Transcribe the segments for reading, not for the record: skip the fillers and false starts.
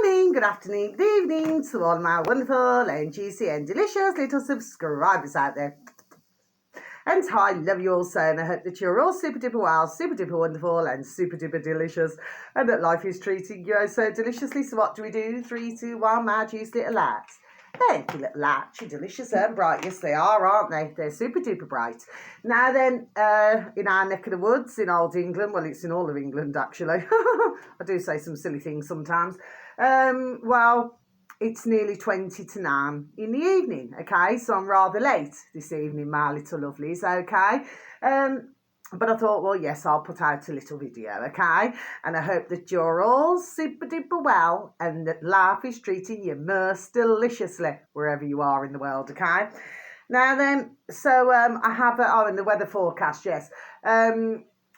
morning, good afternoon, good evening to all my wonderful and juicy and delicious little subscribers out there. And I love you all so, and I hope that you're all super duper well, super duper wonderful, and super duper delicious, and that life is treating you so deliciously. So what do we do? 3, 2, 1, my juicy little lights. Thank you, little lights. You're delicious and bright. Yes, they are, aren't they? They're super duper bright. Now then, in our neck of the woods in old England, well, it's in all of England actually. I do say some silly things sometimes. Well, it's nearly 20 to 9 in the evening, okay? So I'm rather late this evening, my little lovelies, okay? But I thought, well, yes, I'll put out a little video, okay? And I hope that you're all super duper well and that life is treating you most deliciously wherever you are in the world, okay? Now then, so I have, in the weather forecast, yes.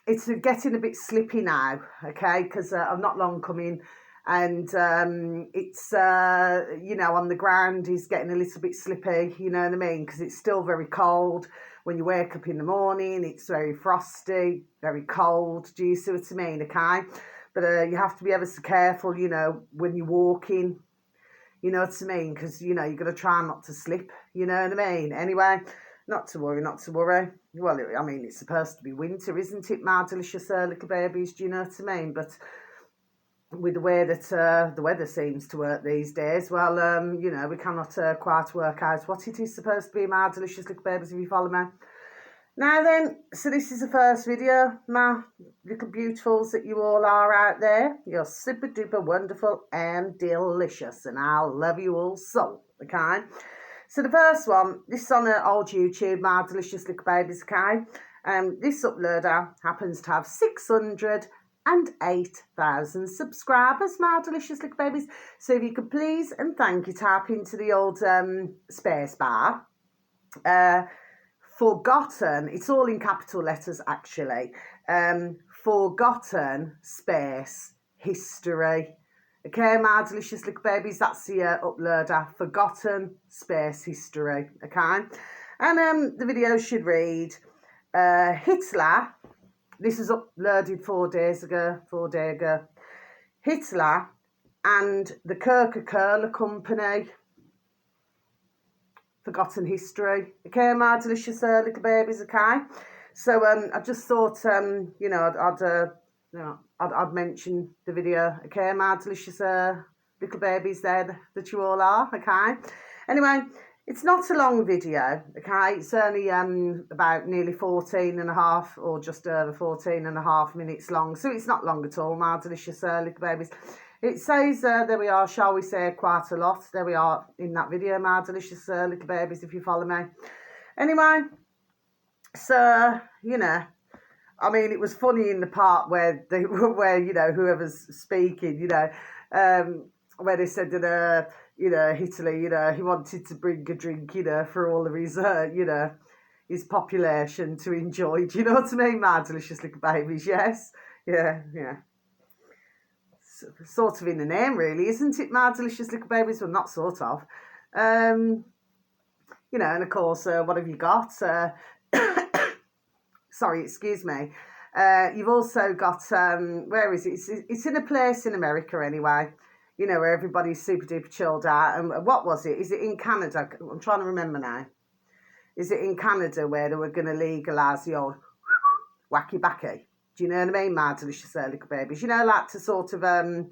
It's getting a bit slippy now, okay? Because I'm not long coming, and it's on the ground is getting a little bit slippy, you know what I mean, because it's still very cold. When you wake up in the morning, it's very frosty, very cold. Do you see what I mean? Okay, but you have to be ever so careful, when you're walking, you know what I mean, because you've got to try not to slip, you know what I mean. Anyway, not to worry, not to worry. Well, it's supposed to be winter, isn't it, my delicious little babies, do you know what I mean? But with the way that the weather seems to work these days, well, we cannot quite work out what it is supposed to be, my delicious little babies, if you follow me. Now then, so this is the first video, my little beautifuls that you all are out there. You're super duper wonderful and delicious, and I love you all so, okay? So the first one, this is on old YouTube, my delicious little babies, okay? This uploader happens to have 608,000 subscribers, my delicious little babies. So if you could please and thank you type into the old space bar. Forgotten, it's all in capital letters actually. Forgotten space history. Okay, my delicious little babies, that's the uploader. Forgotten space history. Okay, and the video should read Hitler. This was uploaded 4 days ago. Hitler and the Coca-Cola Company. Forgotten history. Okay, my delicious little babies. Okay, so I just thought I'd mention the video. Okay, my delicious little babies there that you all are. Okay, anyway. It's not a long video, okay? It's only about nearly 14 and a half or just over 14 and a half minutes long. So it's not long at all, my delicious little babies. It says, there we are, shall we say, quite a lot. There we are in that video, my delicious little babies, if you follow me. Anyway, so, it was funny in the part where whoever's speaking, where they said that, Hitler, he wanted to bring a drink, for all of his, his population to enjoy. Do you know what I mean, my delicious little babies? Yes? Yeah. Sort of in the name, really, isn't it, my delicious little babies? Well, not sort of. And of course, what have you got? Sorry, excuse me. You've also got, where is it? It's in a place in America anyway, where everybody's super duper chilled out. And what was it? Is it in Canada? I'm trying to remember now. Is it in Canada where they were going to legalise the old wacky backy? Do you know what I mean, my delicious little babies? Like to sort of, to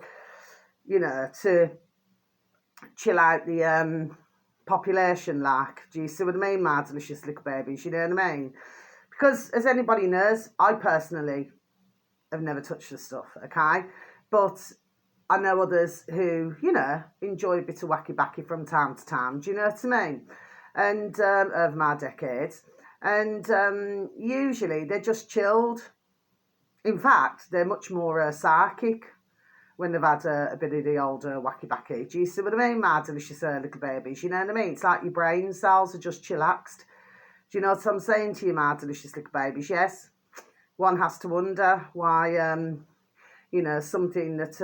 chill out the population, like. Do you see what I mean, my delicious little babies? You know what I mean? Because, as anybody knows, I personally have never touched the stuff, okay? But I know others who, enjoy a bit of wacky backy from time to time. Do you know what I mean? And over my decades. And usually they're just chilled. In fact, they're much more psychic when they've had a bit of the old wacky backy. Do you see what I mean, my delicious little babies? You know what I mean? It's like your brain cells are just chillaxed. Do you know what I'm saying to you, my delicious little babies? Yes. One has to wonder why, something that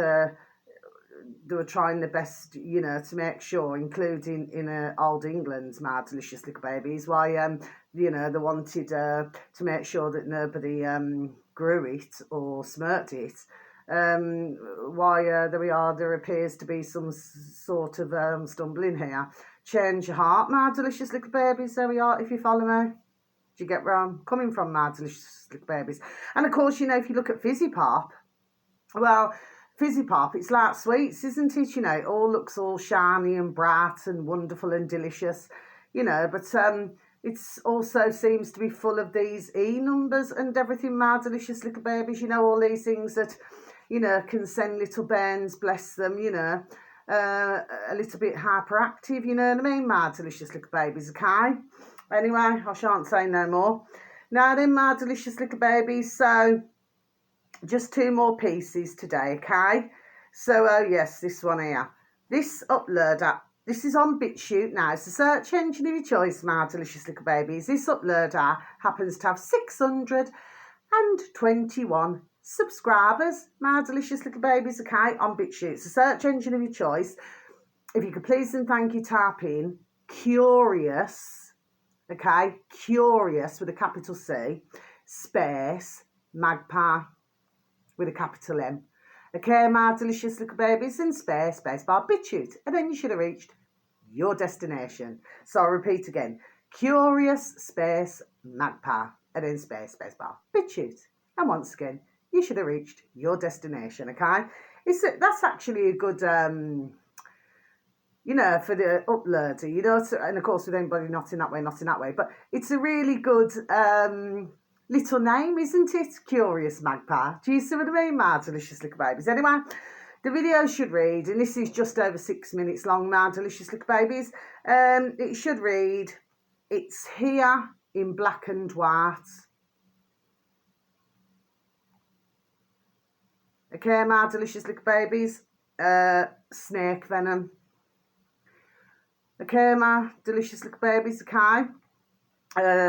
they were trying the best, to make sure, including in old England, my delicious little babies, why, they wanted to make sure that nobody grew it or smirked it why there appears to be some sort of stumbling here. Change your heart, my delicious little babies. There we are, if you follow me. Do you get where I'm coming from, my delicious little babies? And of course, you know, if you look at Fizzy Pop, well, Fizzy Pop, it's like sweets, isn't it? You know, it all looks all shiny and bright and wonderful and delicious, you know, but it's also seems to be full of these E numbers and everything, my delicious little babies. You know, all these things that, you know, can send little bairns, bless them, you know, a little bit hyperactive, you know what I mean, my delicious little babies, okay? Anyway, I shan't say no more. Now then, my delicious little babies, so just 2 more pieces today, okay? So, oh yes, this one here. This upload app, this is on BitChute now. It's a search engine of your choice, my delicious little babies. This uploader happens to have 621 subscribers, my delicious little babies, okay, on BitChute. It's a search engine of your choice. If you could please and thank you, type in Curious, okay, Curious with a capital C, space, Magpie with a capital M. Okay, my delicious little babies, and space bar BitChute, and then you should have reached your destination. So I'll repeat again, Curious space Magpie, and then space bar BitChute, and once again you should have reached your destination. Okay, that's actually a good you know, for the uploader, you know, and of course with anybody not in that way, but it's a really good little name, isn't it? Curious Magpie. Do you see what I mean, my delicious little babies? Anyway, the video should read, and this is just over 6 minutes long, my delicious little babies. It should read, it's here in black and white. Okay, my delicious little babies. Snake venom. Okay, my delicious little babies, okay?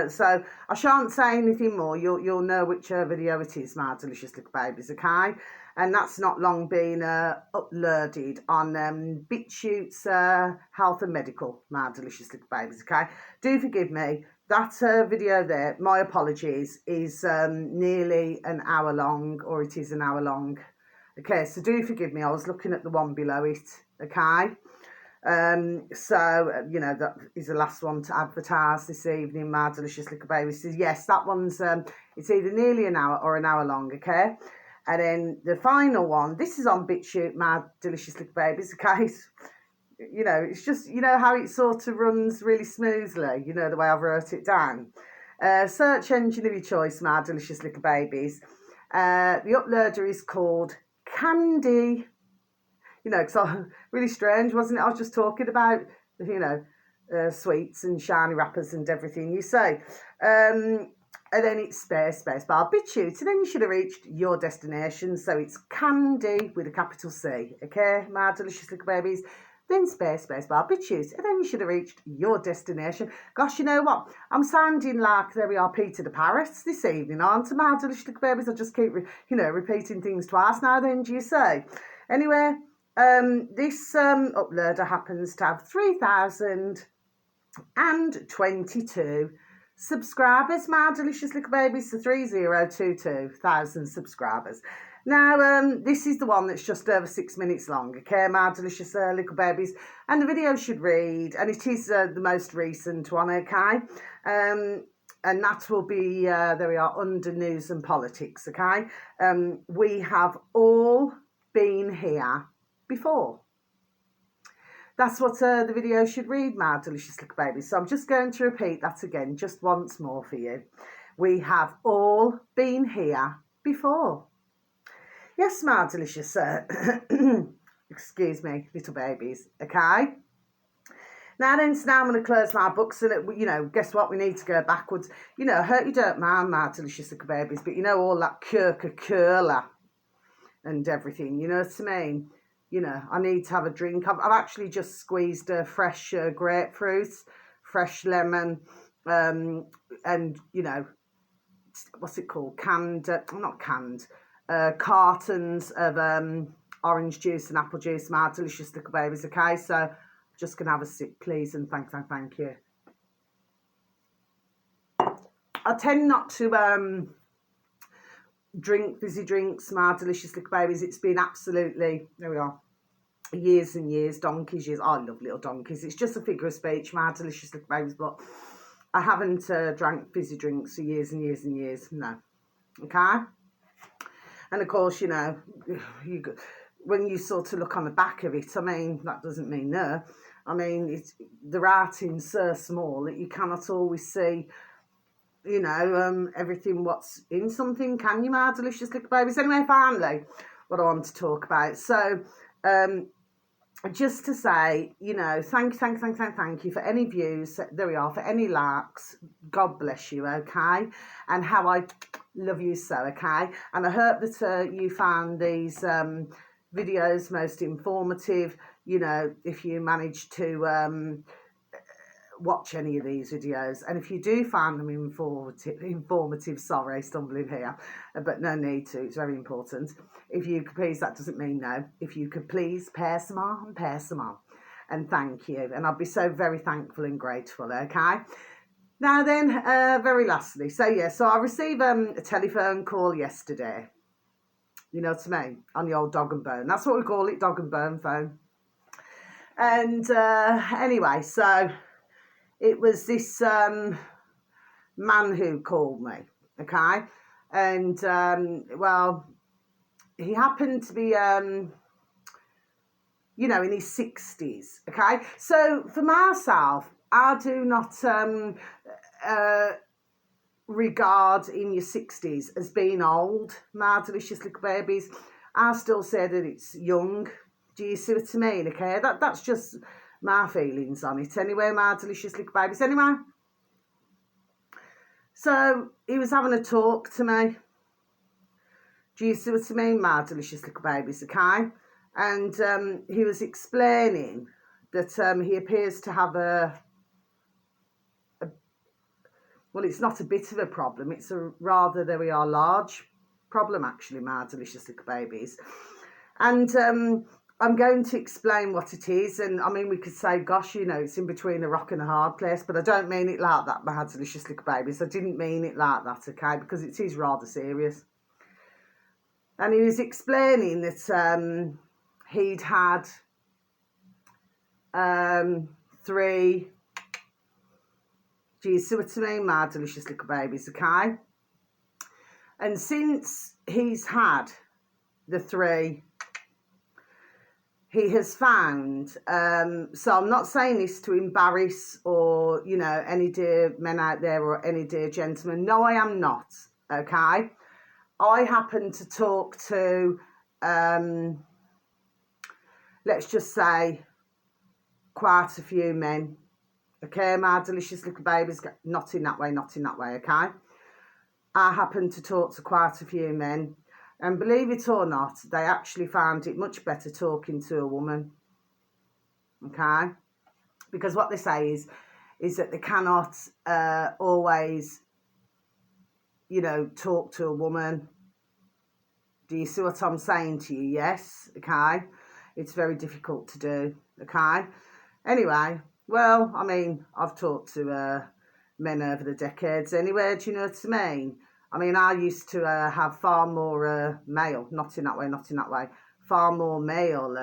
So I shan't say anything more. You'll know which video it is, my delicious little babies, okay? And that's not long been uploaded on BitChute's Health and Medical, my delicious little babies, okay? Do forgive me. That video there, my apologies, is nearly an hour long, or it is an hour long. Okay, so do forgive me. I was looking at the one below it, okay? So you know, that is the last one to advertise this evening, my delicious little baby. So yes, that one's it's either nearly an hour or an hour long, okay? And then the final one, this is on BitChute, my delicious little babies, okay? You know, it's just, you know how it sort of runs really smoothly, you know, the way I've wrote it down. Search engine of your choice, my delicious little babies. The uploader is called Candy. You know, because really strange, wasn't it? I was just talking about, you know, sweets and shiny wrappers and everything you say. And then it's space bar BitChute, and then you should have reached your destination. So it's Candy with a capital C, okay, my delicious little babies. Then space bar BitChute, and then you should have reached your destination. Gosh, you know what? I'm sounding like, there we are, Peter the Parrot this evening, aren't I, my delicious little babies? I just keep, you know, repeating things twice now then, do you say? Anyway, this uploader happens to have 3,022 subscribers, my delicious little babies, so 3,022,000 subscribers. Now, this is the one that's just over 6 minutes long, okay, my delicious little babies, and the video should read, and it is the most recent one, okay, and that will be, there we are, under news and politics, okay. We have all been here before. That's what the video should read, my delicious little babies. So I'm just going to repeat that again, just once more for you. We have all been here before. Yes, my delicious, excuse me, little babies, okay? Now then, so now I'm going to close my books, and you know, guess what? We need to go backwards. You know, I hope you don't mind, my delicious little babies, but you know, all that Coca-Cola and everything, you know what I mean? You know, I need to have a drink. I've actually just squeezed a fresh grapefruit, fresh lemon, and, you know, what's it called? Canned, not canned, cartons of orange juice and apple juice, my delicious little babies, okay? So I'm just going to have a sip, please, and thank you. I tend not to drink fizzy drinks, my delicious little babies. It's been absolutely, there we are, years and years, donkeys years. I love little donkeys. It's just a figure of speech, my delicious little babies, but I haven't drank fizzy drinks for years and years and years. No. Okay? And of course, you know, when you sort of look on the back of it, I mean, that doesn't mean no. I mean, the writing's so small that you cannot always see, you know, everything what's in something, can you, my delicious little babies? Anyway, finally, what I want to talk about. So, just to say, you know, thank you for any views. There we are, for any likes. God bless you, okay? And how I love you so, okay? And I hope that you found these videos most informative. You know, if you manage to watch any of these videos, and if you do find them informative, sorry, stumbling here, but no need to, it's very important. If you could please, that doesn't mean no, if you could please pass them on, and thank you, and I'll be so very thankful and grateful, okay? Now then, very lastly, so yeah, so I received a telephone call yesterday, you know what I mean, on the old dog and bone, that's what we call it, dog and bone phone. And anyway, so it was this man who called me, okay? And, well, he happened to be, you know, in his 60s, okay? So for myself, I do not regard in your 60s as being old, my delicious little babies. I still say that it's young. Do you see what I mean, okay? That's just my feelings on it anyway, my delicious little babies. Anyway, so he was having a talk to me. Do you see what I mean, my delicious little babies, okay? And he was explaining that he appears to have well, it's not a bit of a problem, it's a rather, there we are, large problem actually, my delicious little babies. And I'm going to explain what it is. And I mean, we could say, gosh, you know, it's in between a rock and a hard place, but I don't mean it like that, my delicious little babies. I didn't mean it like that, okay, because it is rather serious. And he was explaining that he'd had 3, do you see what I mean, my delicious little babies, okay? And since he's had the 3, he has found, so I'm not saying this to embarrass or, you know, any dear men out there or any dear gentlemen. No, I am not, okay? I happen to talk to, let's just say, quite a few men, okay, my delicious little babies, not in that way, okay? I happen to talk to quite a few men. And believe it or not, they actually found it much better talking to a woman, okay? Because what they say is that they cannot always, you know, talk to a woman. Do you see what I'm saying to you? Yes, okay? It's very difficult to do, okay? Anyway, well, I mean, I've talked to men over the decades anyway, do you know what I mean? I mean, I used to have far more male, not in that way, far more male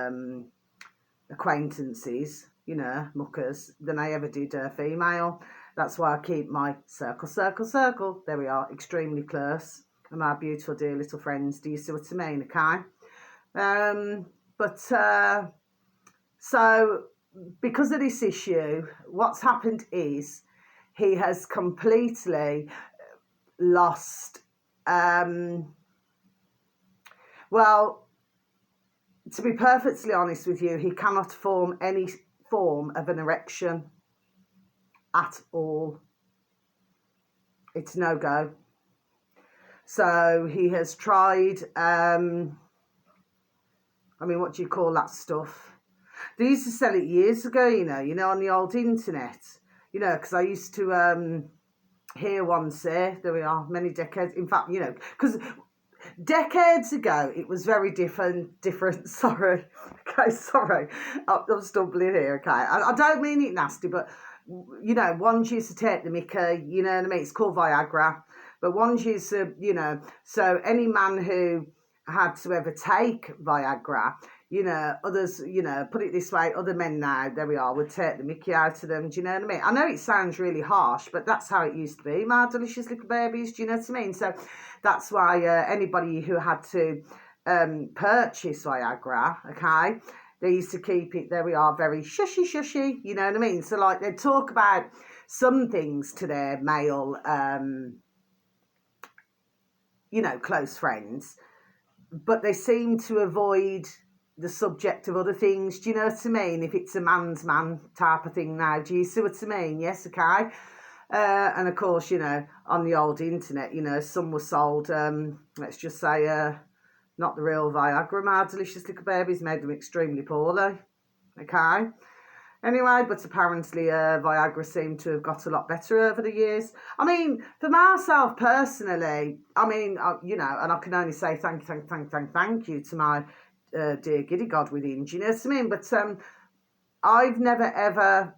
acquaintances, you know, muckers, than I ever did female. That's why I keep my circle, there we are, extremely close, and my beautiful dear little friends. Do you see what I mean, okay? So because of this issue, what's happened is he has completely lost, well, to be perfectly honest with you, he cannot form any form of an erection at all. It's no go. So he has tried, I mean, what do you call that stuff? They used to sell it years ago, you know, on the old internet, you know, because I used to hear one say, there we are, many decades, in fact, you know, because decades ago it was very different, sorry, okay, sorry, I'm stumbling here, okay, I don't mean it nasty, but, you know, ones used to take the mickey, you know what I mean, it's called Viagra, But once you know, so any man who had to ever take Viagra, you know, others, you know, put it this way, other men now, there we are, would take the mickey out of them. Do you know what I mean? I know it sounds really harsh, but that's how it used to be, my delicious little babies. Do you know what I mean? So that's why anybody who had to purchase Viagra, okay, they used to keep it, there we are, very shushy, you know what I mean? So like they'd talk about some things to their male, you know, close friends, but they seem to avoid the subject of other things. Do you know what I mean? If it's a man's man type of thing now, do you see what I mean? Yes, okay. And of course, you know, on the old internet, you know, some were sold, let's just say, not the real Viagra. My delicious little babies made them extremely poorly. Okay. Anyway, but apparently Viagra seemed to have got a lot better over the years. I mean, for myself personally, I mean, you know, and I can only say thank you to my dear giddy God within. Do you know what I mean? But I've never ever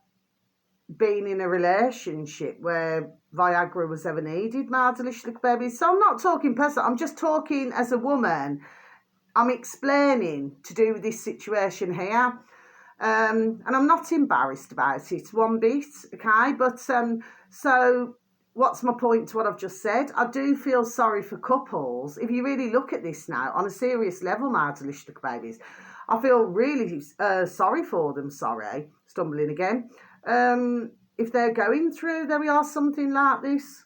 been in a relationship where Viagra was ever needed, my delicious little baby. So I'm not talking personal. I'm just talking as a woman. I'm explaining to do with this situation here. And I'm not embarrassed about it one bit, okay? But so what's my point to what I've just said? I do feel sorry for couples. If you really look at this now on a serious level, my delicious little babies, I feel really sorry for them. Sorry, stumbling again. If they're going through, there we are, something like this,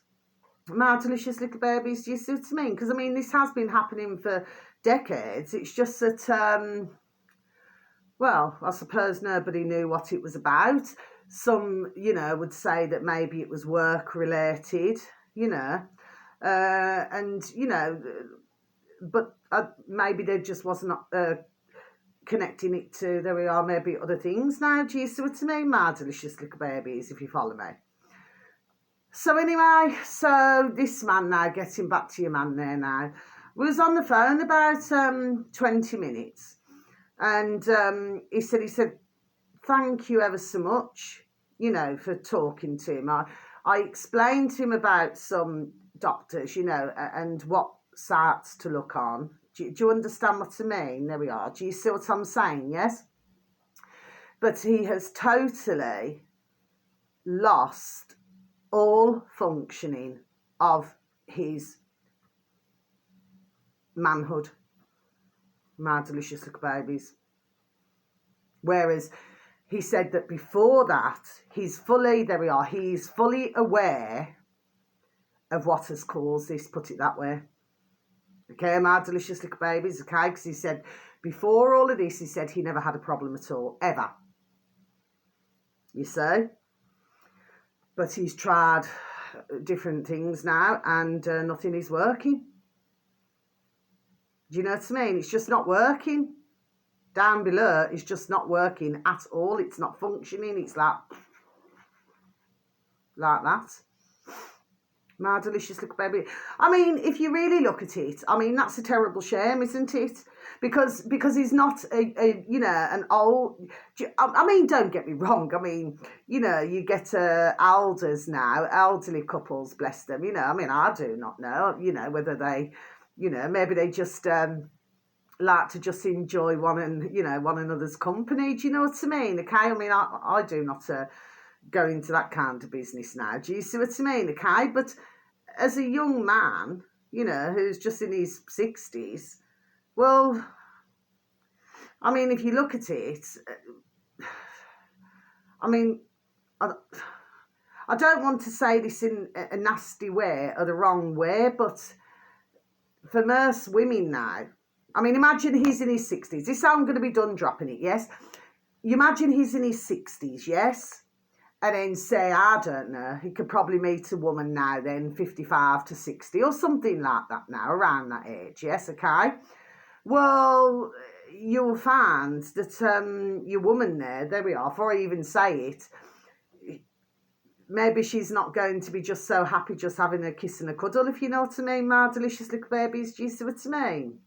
my delicious little babies. Do you see what I mean? Because I mean, this has been happening for decades. It's just that well, I suppose nobody knew what it was about. Some, you know, would say that maybe it was work related, you know, and, you know, but maybe they just wasn't connecting it to, there we are, maybe other things now. Do you see what I mean? My delicious little babies, if you follow me. So anyway, so this man now, getting back to your man there now, was on the phone about 20 minutes. And he said, thank you ever so much, you know, for talking to him. I explained to him about some doctors, you know, and what sites to look on. Do you understand what I mean? There we are. Do you see what I'm saying? Yes? But he has totally lost all functioning of his manhood, my delicious little babies. Whereas he said that before that, he's fully aware of what has caused this, put it that way. Okay, my delicious little babies, okay? Because he said before all of this, he said he never had a problem at all, ever. You see? But he's tried different things now and nothing is working. Do you know what I mean? It's just not working. Down below is just not working at all. It's not functioning. It's like that. My delicious little baby. I mean, if you really look at it, I mean, that's a terrible shame, isn't it? Because he's not a you know, an old, I mean, don't get me wrong. I mean, you know, you get elders now, elderly couples, bless them, you know. I mean, I do not know, you know, whether they, you know, maybe they just like to just enjoy one another's company. Do you know what I mean? Okay, I mean, I do not go into that kind of business now. Do you see what I mean? Okay, but as a young man, you know, who's just in his 60s, well, I mean, if you look at it, I mean, I don't want to say this in a nasty way or the wrong way, but for most women now, I mean, imagine he's in his 60s. This I'm going to be done dropping it, yes? You imagine he's in his 60s, yes? And then say, I don't know, he could probably meet a woman now then, 55 to 60 or something like that now, around that age, yes, okay? Well, you'll find that your woman there we are, before I even say it, maybe she's not going to be just so happy just having a kiss and a cuddle, if you know what I mean, my delicious little babies. Do you see what I mean?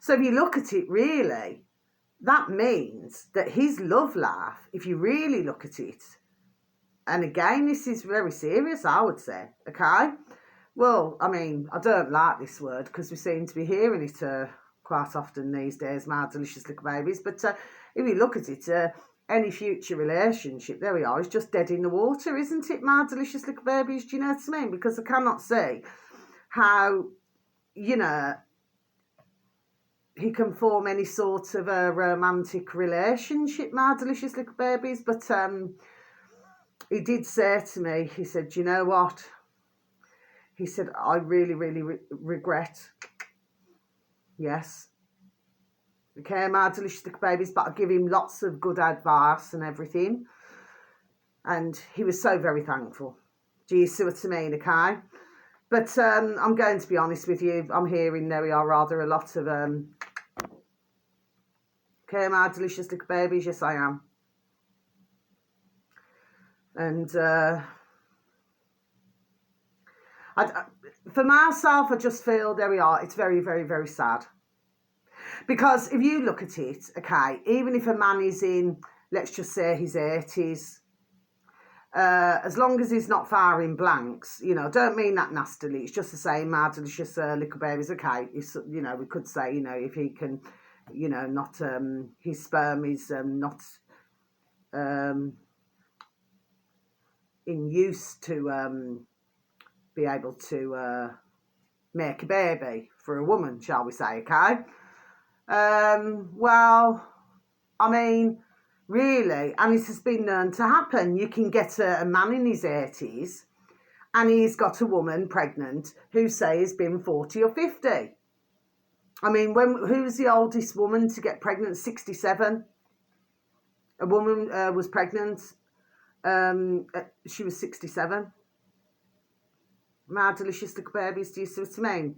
So if you look at it really, that means that his love life, if you really look at it, And again, this is very serious, I would say, okay? Well, I mean, I don't like this word because we seem to be hearing it quite often these days, my delicious little babies. But if you look at it, any future relationship, there we are, is just dead in the water, isn't it, my delicious little babies? Do you know what I mean? Because I cannot see how, you know, he can form any sort of a romantic relationship, my delicious little babies. But he did say to me, he said, you know what? He said, I really, really regret. Yes. Okay, my delicious little babies, but I give him lots of good advice and everything. And he was so very thankful. Do you see what I mean, okay? But I'm going to be honest with you. I'm hearing there we are rather a lot of... okay, my delicious little babies, yes I am. And... for myself, I just feel, there we are, it's very, very, very sad. Because if you look at it, okay, even if a man is in, let's just say his 80s, as long as he's not firing blanks, you know, don't mean that nastily, it's just the same, my delicious little babies, okay, it's, you know, we could say, you know, if he can, you know, not, his sperm is not in use to be able to make a baby for a woman, shall we say, okay? Well, I mean, really, and it has been known to happen. You can get a man in his 80s and he's got a woman pregnant who, say, has been 40 or 50. I mean, who's the oldest woman to get pregnant? 67. A woman was pregnant. She was 67. My delicious little babies, do you see what I mean?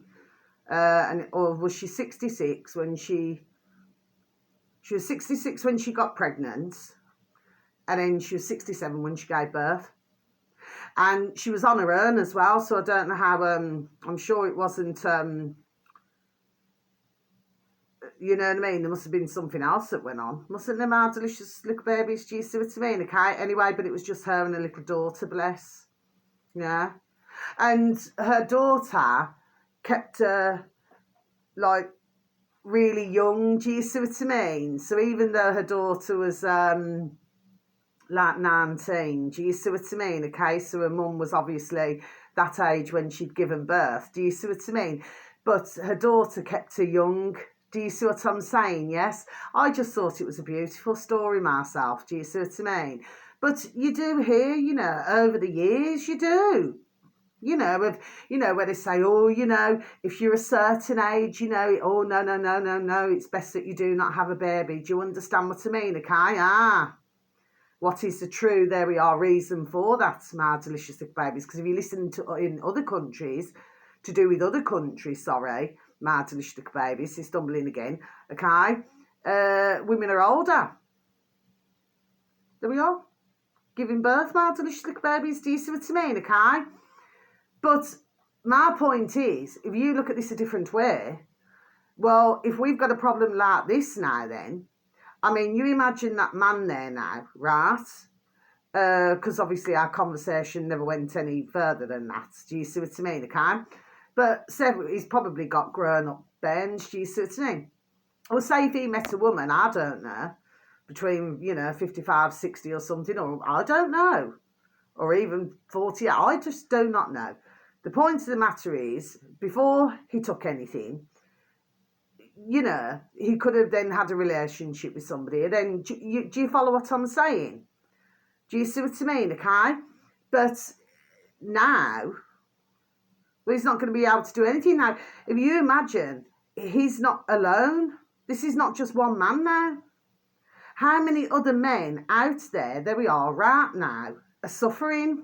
Or was she 66 when she was 66 when she got pregnant, and then she was 67 when she gave birth. And she was on her own as well, so I don't know how, I'm sure it wasn't, you know what I mean? There must have been something else that went on. Mustn't there, my delicious little babies? Do you see what I mean? Okay, anyway, but it was just her and her little daughter, bless. Yeah. And her daughter kept her, like, really young, do you see what I mean? So even though her daughter was, like 19, do you see what I mean? Okay, so her mum was obviously that age when she'd given birth, do you see what I mean? But her daughter kept her young, do you see what I'm saying? Yes, I just thought it was a beautiful story myself, do you see what I mean? But you do hear, you know, over the years, you do. You know, where they say, oh, you know, if you're a certain age, you know, oh, no, it's best that you do not have a baby. Do you understand what I mean? Okay, what is the true, there we are, reason for that, my delicious little babies? Because if you listen to in other countries, to do with other countries, sorry, my delicious little babies, is stumbling again, okay, women are older. There we are, giving birth, my delicious little babies, do you see what I mean, okay? But my point is, if you look at this a different way, well, if we've got a problem like this now then, I mean, you imagine that man there now, right? Because obviously our conversation never went any further than that. Do you see what I mean, okay? But he's probably got grown-up bends, do you see what I mean? Well, say if he met a woman, I don't know, between, you know, 55, 60 or something, or I don't know, or even 40, I just do not know. The point of the matter is, before he took anything, you know, he could have then had a relationship with somebody. And then, do you follow what I'm saying? Do you see what I mean, okay? But now, well, he's not going to be able to do anything now. If you imagine, he's not alone. This is not just one man now. How many other men out there we are right now, are suffering?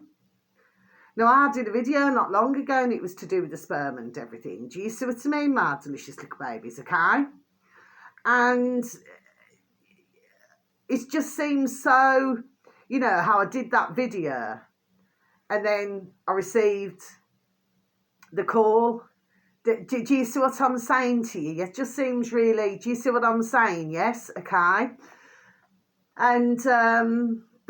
Now, I did a video not long ago and it was to do with the sperm and everything. Do you see what I mean, my delicious little babies, okay? And it just seems so, you know, how I did that video and then I received the call. Do you see what I'm saying to you? It just seems really, do you see what I'm saying? Yes, okay. And,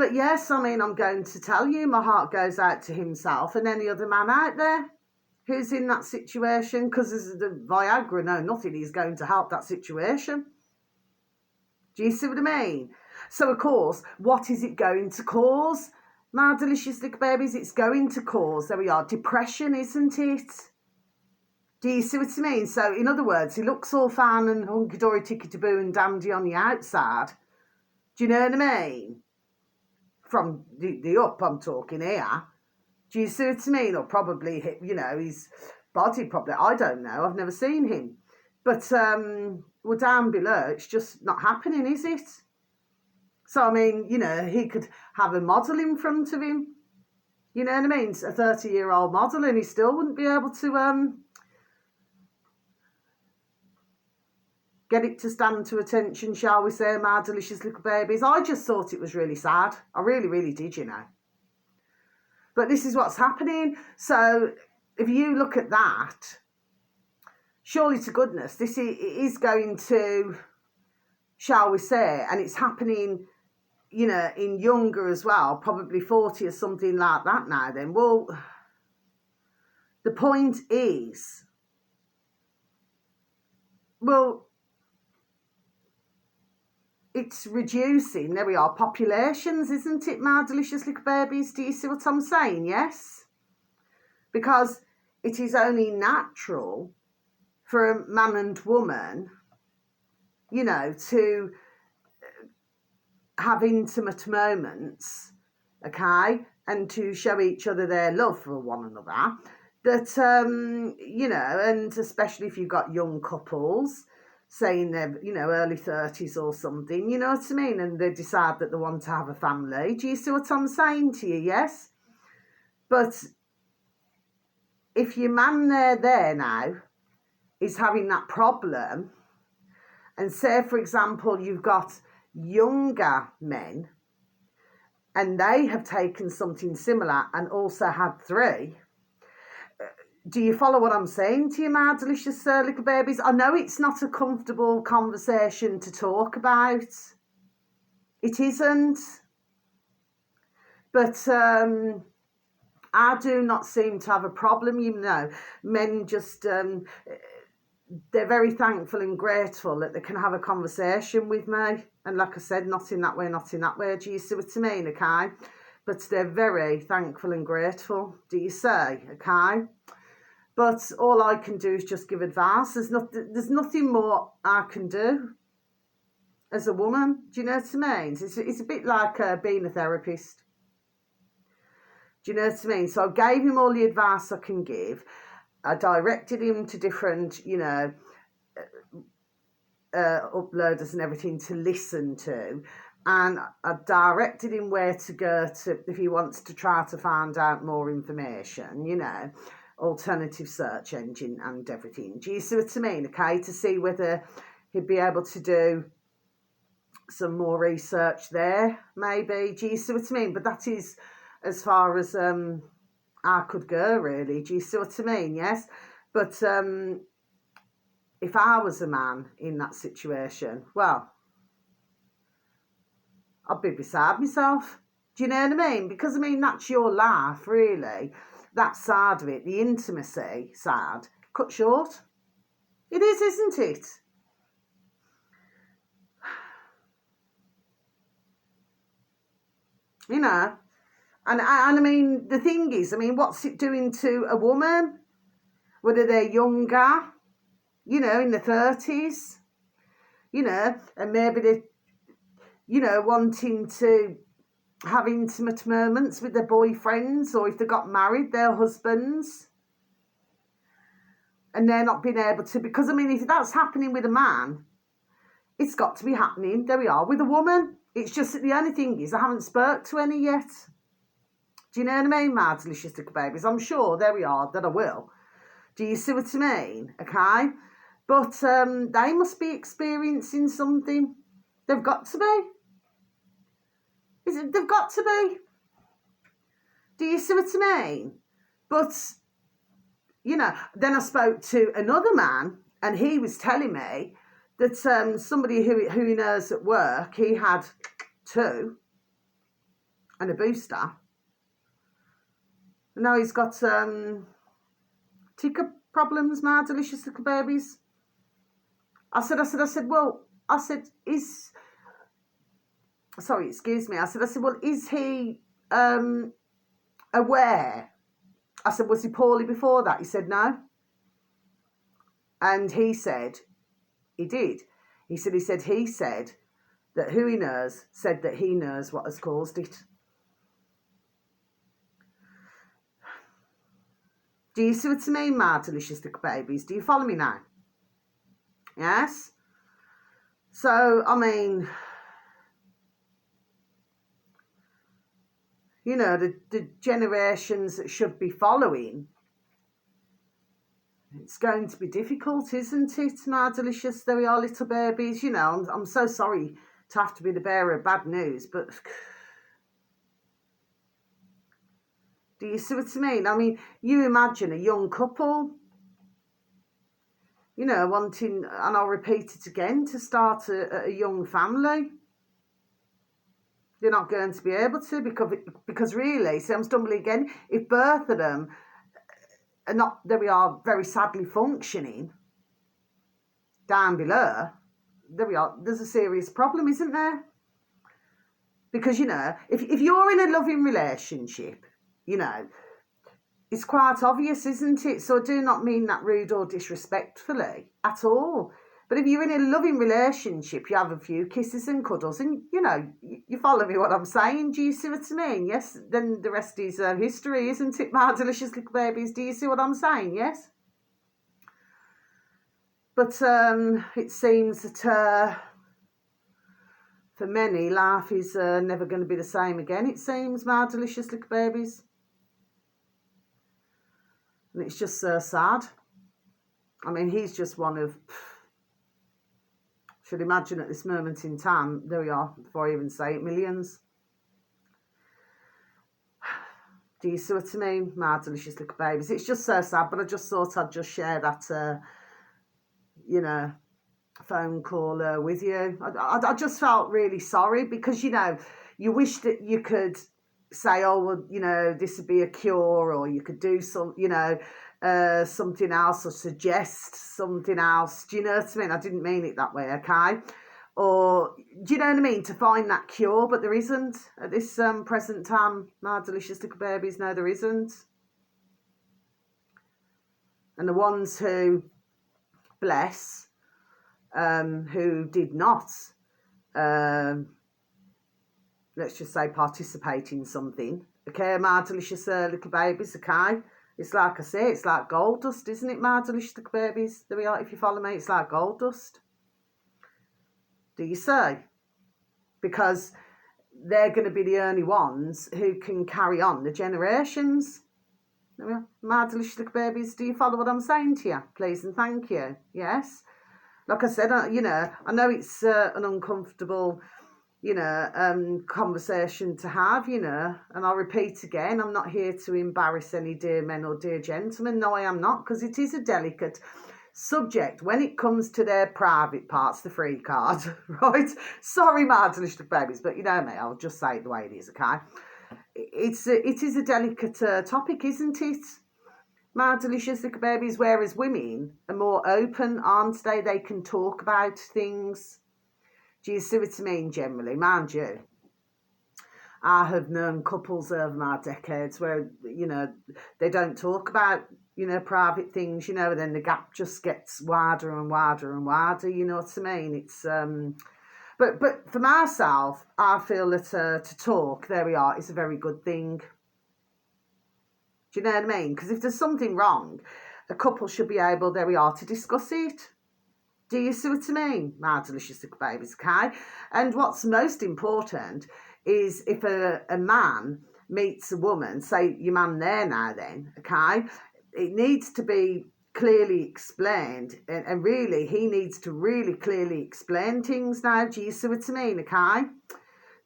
But yes, I mean, I'm going to tell you, my heart goes out to himself and any other man out there who's in that situation, because the Viagra, no, nothing is going to help that situation. Do you see what I mean? So, of course, what is it going to cause? My delicious little babies, it's going to cause, there we are, depression, isn't it? Do you see what I mean? So, in other words, he looks all fine and hunky-dory, ticky-taboo and dandy on the outside. Do you know what I mean? From the up, I'm talking here. Do you see what I mean? Or probably, you know, his body probably, I don't know, I've never seen him. But, well, down below, it's just not happening, is it? So, I mean, you know, he could have a model in front of him. You know what I mean? A 30-year-old model, and he still wouldn't be able to get it to stand to attention, shall we say, my delicious little babies. I just thought it was really sad. I really, really did, you know. But this is what's happening. So if you look at that, surely to goodness, this is going to, shall we say, and it's happening, you know, in younger as well, probably 40 or something like that now then. Well, the point is, well, it's reducing, there we are, populations, isn't it, my delicious little babies? Do you see what I'm saying? Yes? Because it is only natural for a man and woman, you know, to have intimate moments, okay, and to show each other their love for one another, that, you know, and especially if you've got young couples, saying they're, you know, early 30s or something, you know what I mean, and they decide that they want to have a family. Do you see what I'm saying to you? Yes? But if your man there now is having that problem, and say, for example, you've got younger men and they have taken something similar and also had 3, do you follow what I'm saying to you, my delicious little babies? I know it's not a comfortable conversation to talk about. It isn't. But I do not seem to have a problem, you know. Men just, they're very thankful and grateful that they can have a conversation with me. And like I said, not in that way, not in that way. Do you see what I mean, okay? But they're very thankful and grateful, do you say, okay? But all I can do is just give advice. There's nothing more I can do as a woman. Do you know what I mean? It's a bit like being a therapist. Do you know what I mean? So I gave him all the advice I can give. I directed him to different, you know, uploaders and everything to listen to. And I directed him where to go to if he wants to try to find out more information, you know. Alternative search engine and everything. Do you see what I mean? Okay, to see whether he'd be able to do some more research there, maybe. Do you see what I mean? But that is as far as I could go, really. Do you see what I mean? Yes. But if I was a man in that situation, well, I'd be beside myself. Do you know what I mean? Because I mean, that's your life, really. That side of it, the intimacy side, cut short. It is, isn't it? You know, and I mean, the thing is, I mean, what's it doing to a woman? Whether they're younger, you know, in the 30s, you know, and maybe they're, you know, wanting to have intimate moments with their boyfriends, or if they got married, their husbands, and they're not being able to, because I mean, if that's happening with a man, it's got to be happening, there we are, with a woman. It's just that the only thing is I haven't spoke to any yet. Do you know what I mean, my delicious little babies? I'm sure, there we are, that I will. Do you see what I mean? Okay, but they must be experiencing something. They've got to be. They've got to be. Do you see what I mean? But, you know, then I spoke to another man and he was telling me that somebody who he knows at work, he had 2. and a booster. And now he's got ticker problems, my delicious little babies. I said, well, sorry, excuse me. I said, well, is he aware? I said, was he poorly before that? He said, no. And he said, he did. He said that who he knows said that he knows what has caused it. Do you see what I mean, my delicious little babies? Do you follow me now? Yes? So, I mean, you know, the generations that should be following, it's going to be difficult, isn't it, my delicious, there we are, little babies. You know, I'm so sorry to have to be the bearer of bad news, but do you see what I mean? I mean, you imagine a young couple, you know, wanting, and I'll repeat it again, to start a young family. They're not going to be able to because really, see, I'm stumbling again, if both of them are not, there we are, very sadly functioning down below, there we are, there's a serious problem, isn't there? Because, you know, if you're in a loving relationship, you know, it's quite obvious, isn't it? So I do not mean that rude or disrespectfully at all. But if you're in a loving relationship, you have a few kisses and cuddles and, you know, you follow me what I'm saying. Do you see what I mean? Yes? Then the rest is history, isn't it, my delicious little babies? Do you see what I'm saying? Yes? But it seems that for many, life is never going to be the same again, it seems, my delicious little babies. And it's just so sad. I mean, he's just one of... Should imagine at this moment in time, there we are, before I even say it, millions. Do you see what I mean, my delicious little babies? It's just so sad, but I just thought I'd just share that, you know, phone call with you. I just felt really sorry because, you know, you wish that you could say, oh, well, you know, this would be a cure, or you could do some, you know, something else, or suggest something else. Do you know what I mean? I didn't mean it that way, okay? Or, do you know what I mean? To find that cure, but there isn't at this present time, my delicious little babies. No, there isn't. And the ones who, bless, who did not, let's just say, participate in something, okay, my delicious little babies, okay? It's like I say, it's like gold dust, isn't it, my delicious little babies? There we are, if you follow me, it's like gold dust. Do you see? Because they're going to be the only ones who can carry on the generations. There we are, my delicious little babies. Do you follow what I'm saying to you? Please and thank you. Yes? Like I said, you know, I know it's an uncomfortable, you know, conversation to have, you know, and I'll repeat again, I'm not here to embarrass any dear men or dear gentlemen. No, I am not, because it is a delicate subject when it comes to their private parts, the free card, right? Sorry, my delicious babies, but you know me, I'll just say it the way it is, okay? It is a delicate topic, isn't it? My delicious little babies, whereas women are more open, aren't they? They can talk about things. Do you see what I mean, generally? Mind you, I have known couples over my decades where, you know, they don't talk about, you know, private things, you know, and then the gap just gets wider and wider and wider, you know what I mean? It's, but for myself, I feel that to talk, there we are, is a very good thing. Do you know what I mean? Because if there's something wrong, a couple should be able, there we are, to discuss it. Do you see what I mean, my delicious little babies, okay? And what's most important is if a man meets a woman, say your man there now then, okay? It needs to be clearly explained, and really, he needs to really clearly explain things now. Do you see what I mean, okay?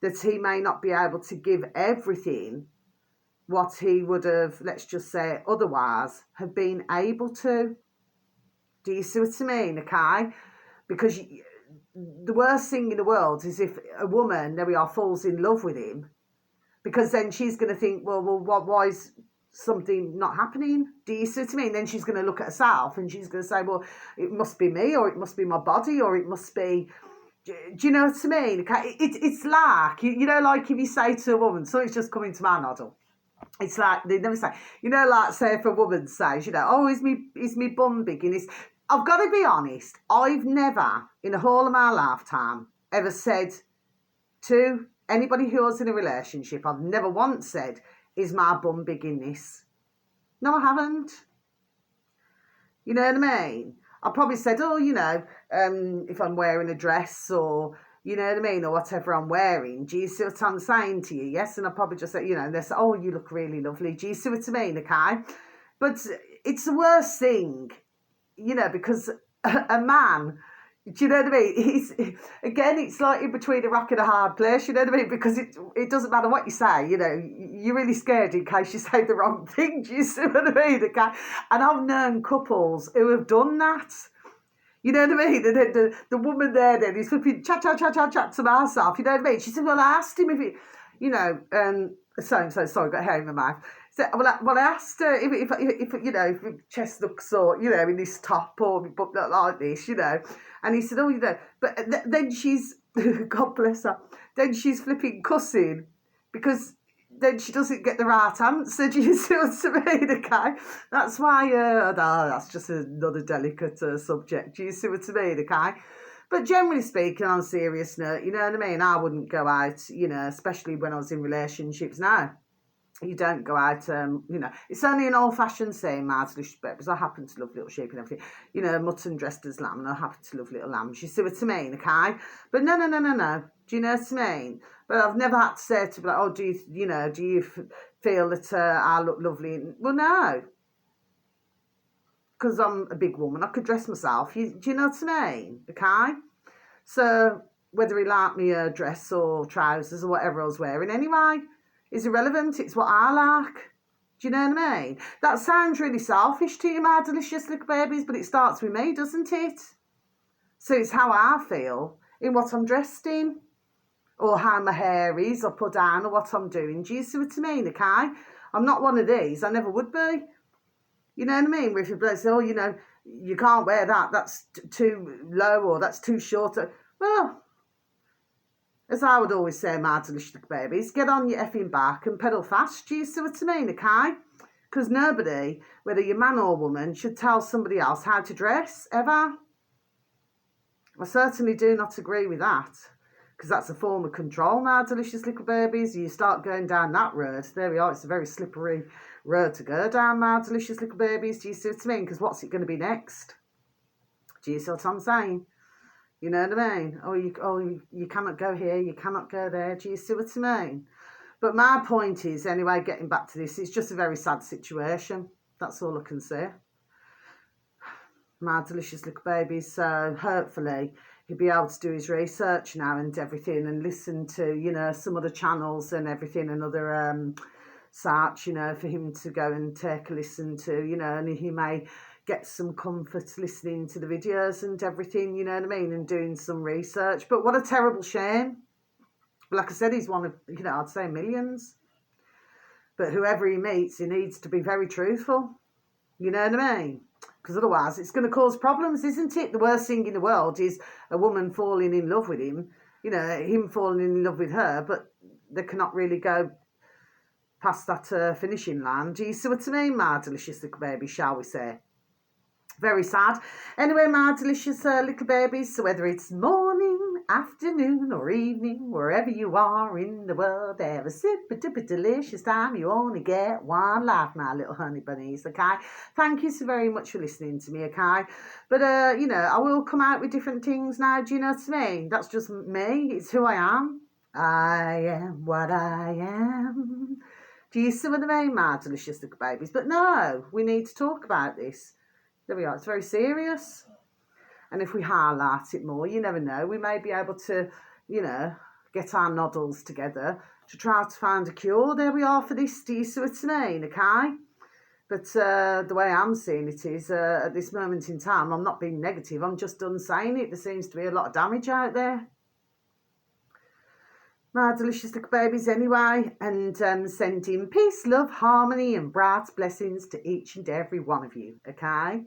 That he may not be able to give everything what he would have, let's just say, otherwise have been able to. Do you see what I mean, okay? Because the worst thing in the world is if a woman, there we are, falls in love with him, Because then she's going to think, well, why is something not happening? Do you see what I mean? Then she's going to look at herself and she's going to say, well, it must be me, or it must be my body, or it must be... Do you know what I mean? It's like, you know, like if you say to a woman, so it's just coming to my noddle. It's like, they never say, you know, like say if a woman says, you know, oh, is me bum big? And I've got to be honest, I've never, in the whole of my lifetime, ever said to anybody who was in a relationship, I've never once said, is my bum big in this? No, I haven't. You know what I mean? I probably said, oh, you know, if I'm wearing a dress, or, you know what I mean, or whatever I'm wearing, do you see what I'm saying to you? Yes, and I probably just said, you know, they say, oh, you look really lovely. Do you see what I mean? Okay, but it's the worst thing, you know, because a man, do you know what I mean? It's like in between a rock and a hard place, you know what I mean? Because it doesn't matter what you say, you know, you're really scared in case you say the wrong thing, do you see what I mean? Okay? And I've known couples who have done that. You know what I mean? And then the woman there then is flipping chat to myself, you know what I mean? She said, well, I asked him if it, you know, sorry, got hair in my mouth. So, well, I asked her if you know, if your chest looks sore, you know, in this top or but not like this, you know. And he said, oh, you know, but then she's, God bless her, then she's flipping cussing because then she doesn't get the right answer. Do you see what I mean? Okay, that's why. That's just another delicate subject. Do you see what I mean? Okay, but generally speaking, on a serious note, you know what I mean. I wouldn't go out, you know, especially when I was in relationships. Now, you don't go out. You know, it's only an old-fashioned saying, "Mad delicious because I happen to love little sheep and everything. You know, mutton dressed as lamb, and I happen to love little lambs. You see what I mean? Okay, but no. Do you know what I mean? But I've never had to say to be like, oh, do you feel that I look lovely? Well, no, because I'm a big woman. I could dress myself. Do you know what I mean? Okay, so whether he liked me a dress or trousers or whatever I was wearing anyway is irrelevant. It's what I like. Do you know what I mean? That sounds really selfish to you, my delicious little babies, but it starts with me, doesn't it? So it's how I feel in what I'm dressed in, or how my hair is, or put down, or what I'm doing. Do you see what I mean? Okay, I'm not one of these. I never would be. You know what I mean? Where if you say, oh, you know, you can't wear that. That's too low, or that's too short. Well, as I would always say, my delicious babies, get on your effing back and pedal fast. Do you see what I mean? Okay, because nobody, whether you're man or woman, should tell somebody else how to dress ever. I certainly do not agree with that. Because that's a form of control now, delicious little babies. You start going down that road. There we are. It's a very slippery road to go down now, delicious little babies. Do you see what I mean? Because what's it going to be next? Do you see what I'm saying? You know what I mean? You cannot go here. You cannot go there. Do you see what I mean? But my point is, anyway, getting back to this, it's just a very sad situation. That's all I can say. My delicious little babies. So hopefully he'll be able to do his research now and everything, and listen to, you know, some other channels and everything, and other sites, you know, for him to go and take a listen to, you know, and he may get some comfort listening to the videos and everything, you know what I mean, and doing some research. But what a terrible shame. Like I said, he's one of, you know, I'd say millions. But whoever he meets, he needs to be very truthful. You know what I mean? Because otherwise it's going to cause problems, isn't it? The worst thing in the world is a woman falling in love with him, you know, him falling in love with her, but they cannot really go past that finishing line. Do you see what I mean, my delicious little baby, shall we say? Very sad. Anyway, my delicious little babies, so whether it's morning, afternoon or evening, wherever you are in the world, have a super duper delicious time. You only get one life, my little honey bunnies, okay? Thank you so very much for listening to me, okay? But, you know, I will come out with different things now, do you know what I mean? That's just me. It's who I am. I am what I am. Do you see what I mean, my delicious little babies? But no, we need to talk about this. There we are. It's very serious. And if we highlight it more, you never know, we may be able to, you know, get our noddles together to try to find a cure. There we are for this. Do you see what I mean? Okay? But the way I'm seeing it is, at this moment in time, I'm not being negative. I'm just done saying it. There seems to be a lot of damage out there. my delicious little babies anyway, and sending peace, love, harmony and bright blessings to each and every one of you, okay?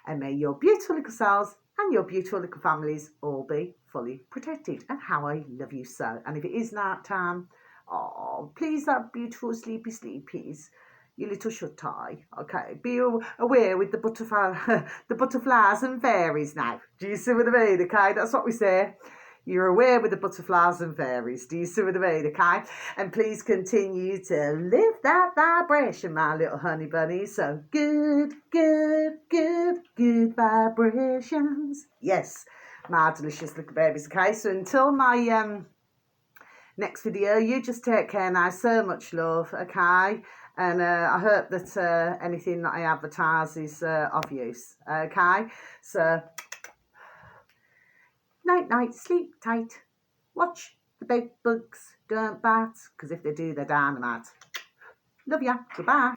And may your beautiful little selves and your beautiful little families all be fully protected. And how I love you so. And if it is night time, oh, please, that beautiful sleepy sleepies, you little shut eye, okay? Be aware with the butterflies and fairies now. Do you see what I mean? Okay, that's what we say. You're aware with the butterflies and fairies. Do you see what I mean? Okay? And please continue to live that vibration, my little honey bunny. So good, good, good, good vibrations. Yes, my delicious little babies. Okay, so until my next video, you just take care now. So much love, okay? And I hope that anything that I advertise is of use, okay? So night, night, sleep tight. Watch the big bugs don't bite, because if they do, they're dynamite. Love ya. Goodbye.